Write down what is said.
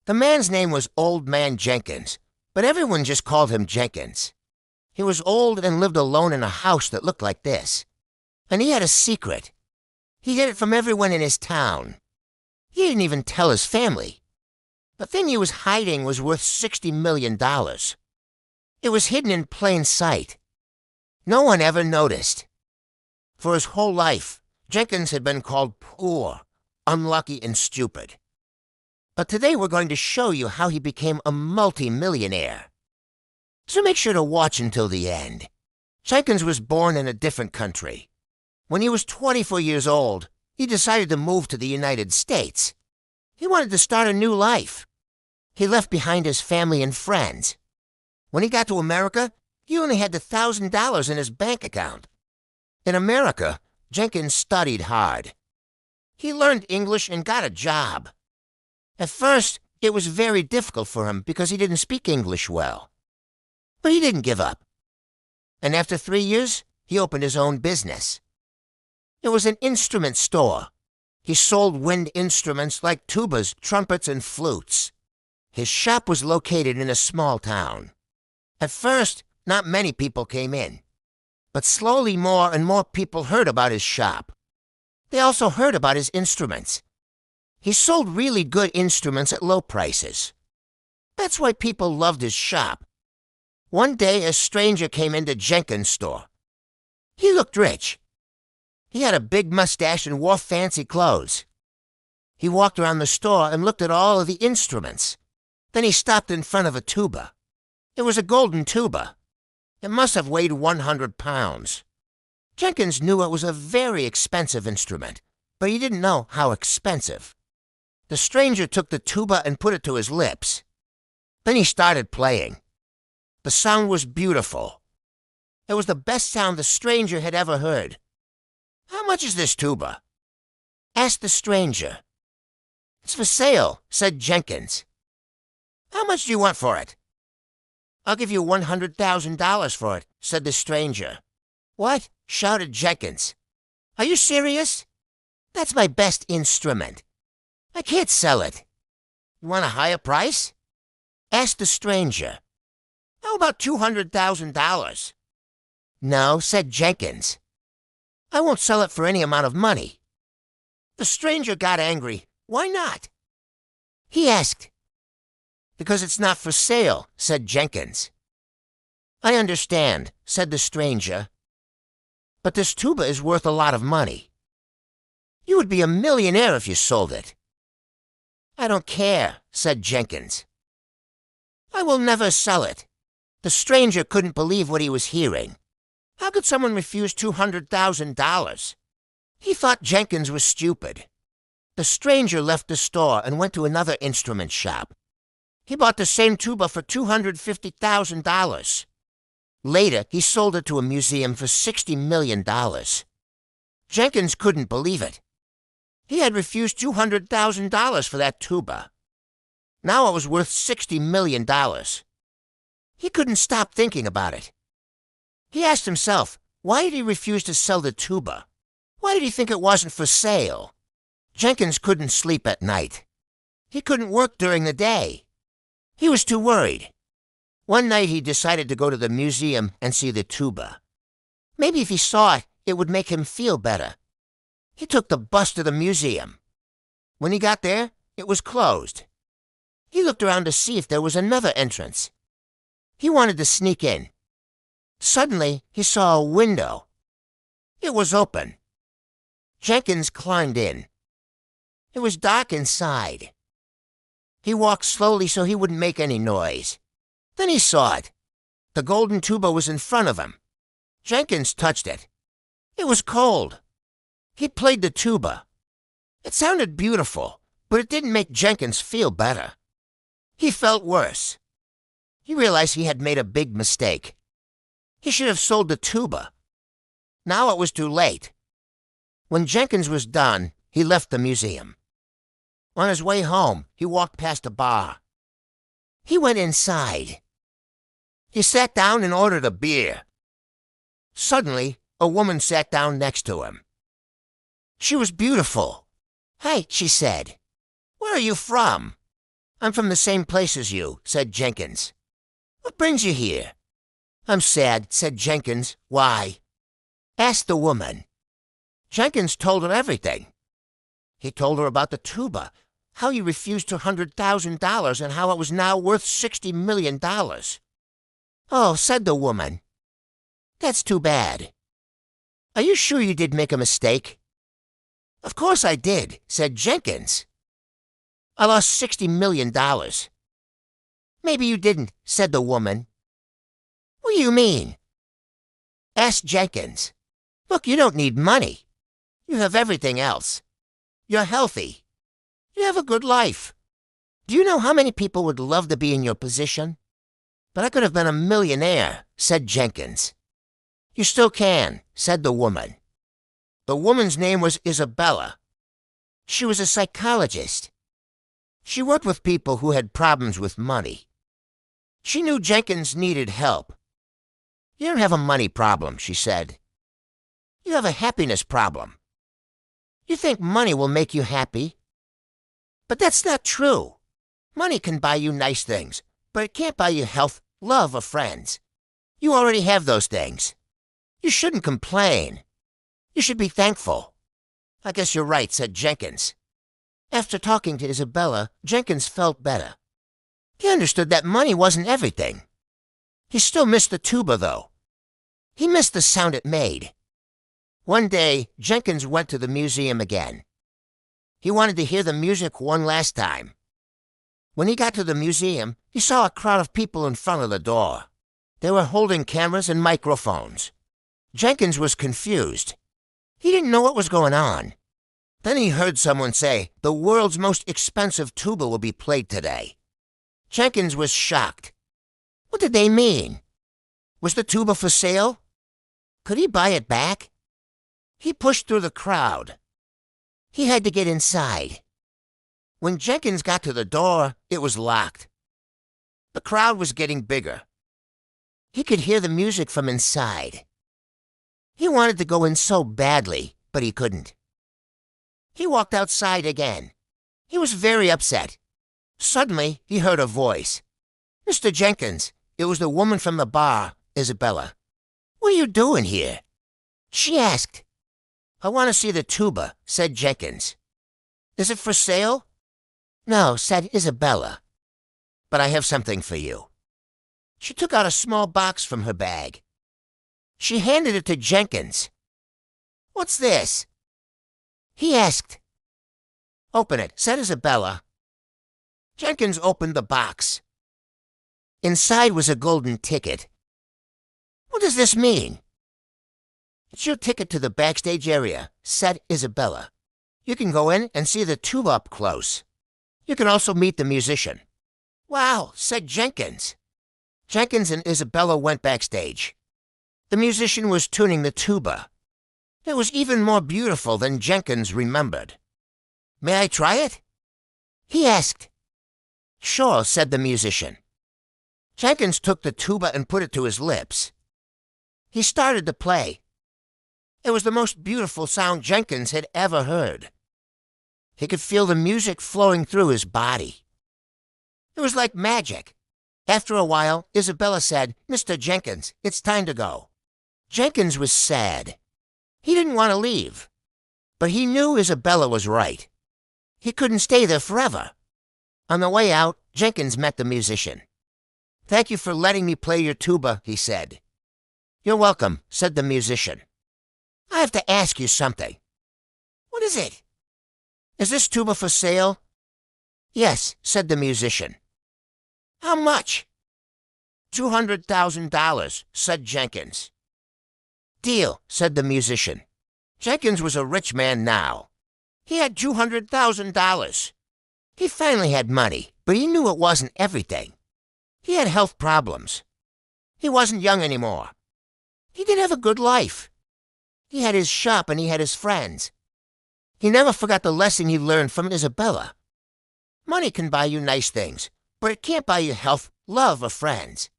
The man's name was Old Man Jenkins, but everyone just called him Jenkins. He was old and lived alone in a house that looked like this. And he had a secret. He hid it from everyone in his town. He didn't even tell his family. The thing he was hiding was worth $60 million. It was hidden in plain sight. No one ever noticed. For his whole life, Jenkins had been called poor, unlucky, and stupid. But today we're going to show you how he became a multi-millionaire. So make sure to watch until the end. Jenkins was born in a different country. When he was 24 years old, he decided to move to the United States. He wanted to start a new life. He left behind his family and friends. When he got to America, he only had $1,000 in his bank account. In America, Jenkins studied hard. He learned English and got a job. At first, it was very difficult for him because he didn't speak English well. But he didn't give up. And after 3 years, he opened his own business. It was an instrument store. He sold wind instruments like tubas, trumpets, and flutes. His shop was located in a small town. At first, not many people came in. But slowly more and more people heard about his shop. They also heard about his instruments. He sold really good instruments at low prices. That's why people loved his shop. One day, a stranger came into Jenkins' store. He looked rich. He had a big mustache and wore fancy clothes. He walked around the store and looked at all of the instruments. Then he stopped in front of a tuba. It was a golden tuba. It must have weighed 100 pounds. Jenkins knew it was a very expensive instrument, but he didn't know how expensive. The stranger took the tuba and put it to his lips. Then he started playing. The sound was beautiful. It was the best sound the stranger had ever heard. "How much is this tuba?" asked the stranger. "It's for sale," said Jenkins. "How much do you want for it?" "I'll give you $100,000 for it," said the stranger. "What?" shouted Jenkins. "Are you serious? That's my best instrument. I can't sell it." "You want a higher price?" asked the stranger. "How about $200,000? "No," said Jenkins. "I won't sell it for any amount of money." The stranger got angry. "Why not?" he asked. "Because it's not for sale," said Jenkins. "I understand," said the stranger. "But this tuba is worth a lot of money. You would be a millionaire if you sold it." "I don't care," said Jenkins. "I will never sell it." The stranger couldn't believe what he was hearing. How could someone refuse $200,000? He thought Jenkins was stupid. The stranger left the store and went to another instrument shop. He bought the same tuba for $250,000. Later, he sold it to a museum for $60 million. Jenkins couldn't believe it. He had refused $200,000 for that tuba. Now it was worth $60 million. He couldn't stop thinking about it. He asked himself, why did he refuse to sell the tuba? Why did he think it wasn't for sale? Jenkins couldn't sleep at night. He couldn't work during the day. He was too worried. One night he decided to go to the museum and see the tuba. Maybe if he saw it, it would make him feel better. He took the bus to the museum. When he got there, it was closed. He looked around to see if there was another entrance. He wanted to sneak in. Suddenly, he saw a window. It was open. Jenkins climbed in. It was dark inside. He walked slowly so he wouldn't make any noise. Then he saw it. The golden tuba was in front of him. Jenkins touched it. It was cold. He played the tuba. It sounded beautiful, but it didn't make Jenkins feel better. He felt worse. He realized he had made a big mistake. He should have sold the tuba. Now it was too late. When Jenkins was done, he left the museum. On his way home, he walked past a bar. He went inside. He sat down and ordered a beer. Suddenly, a woman sat down next to him. She was beautiful. "Hey," she said, "where are you from?" I'm from the same place as you, said Jenkins. What brings you here? I'm sad, said Jenkins. Why? Asked the woman. Jenkins told her everything. He told her about the tuba, how he refused $200,000 and how it was now worth $60 million. Oh, said the woman. That's too bad. Are you sure you did make a mistake? Of course I did, said Jenkins. I lost $60 million. Maybe you didn't, said the woman. What do you mean? Asked Jenkins. Look, you don't need money. You have everything else. You're healthy. You have a good life. Do you know how many people would love to be in your position? But I could have been a millionaire, said Jenkins. You still can, said the woman. The woman's name was Isabella. She was a psychologist. She worked with people who had problems with money. She knew Jenkins needed help. You don't have a money problem, she said. You have a happiness problem. You think money will make you happy? But that's not true. Money can buy you nice things, but it can't buy you health, love, or friends. You already have those things. You shouldn't complain. You should be thankful. I guess you're right, said Jenkins. After talking to Isabella, Jenkins felt better. He understood that money wasn't everything. He still missed the tuba, though. He missed the sound it made. One day, Jenkins went to the museum again. He wanted to hear the music one last time. When he got to the museum, he saw a crowd of people in front of the door. They were holding cameras and microphones. Jenkins was confused. He didn't know what was going on. Then he heard someone say, "The world's most expensive tuba will be played today." Jenkins was shocked. What did they mean? Was the tuba for sale? Could he buy it back? He pushed through the crowd. He had to get inside. When Jenkins got to the door, it was locked. The crowd was getting bigger. He could hear the music from inside. He wanted to go in so badly, but he couldn't. He walked outside again. He was very upset. Suddenly, he heard a voice. "Mr. Jenkins," it was the woman from the bar, Isabella. "What are you doing here?" She asked. "I want to see the tuba," said Jenkins. "Is it for sale?" "No," said Isabella. "But I have something for you." She took out a small box from her bag. She handed it to Jenkins. "What's this?" he asked. "Open it," said Isabella. Jenkins opened the box. Inside was a golden ticket. "What does this mean?" "It's your ticket to the backstage area," said Isabella. "You can go in and see the tuba up close. You can also meet the musician." "Wow," said Jenkins. Jenkins and Isabella went backstage. The musician was tuning the tuba. It was even more beautiful than Jenkins remembered. "May I try it?" he asked. "Sure," said the musician. Jenkins took the tuba and put it to his lips. He started to play. It was the most beautiful sound Jenkins had ever heard. He could feel the music flowing through his body. It was like magic. After a while, Isabella said, "Mr. Jenkins, it's time to go." Jenkins was sad. He didn't want to leave. But he knew Isabella was right. He couldn't stay there forever. On the way out, Jenkins met the musician. "Thank you for letting me play your tuba," he said. "You're welcome," said the musician. "I have to ask you something." "What is it?" "Is this tuba for sale?" "Yes," said the musician. "How much?" $200,000, said Jenkins. "Deal," said the musician. Jenkins was a rich man now. He had $200,000. He finally had money, but he knew it wasn't everything. He had health problems. He wasn't young anymore. He didn't have a good life. He had his shop and he had his friends. He never forgot the lesson he learned from Isabella. Money can buy you nice things, but it can't buy you health, love, or friends.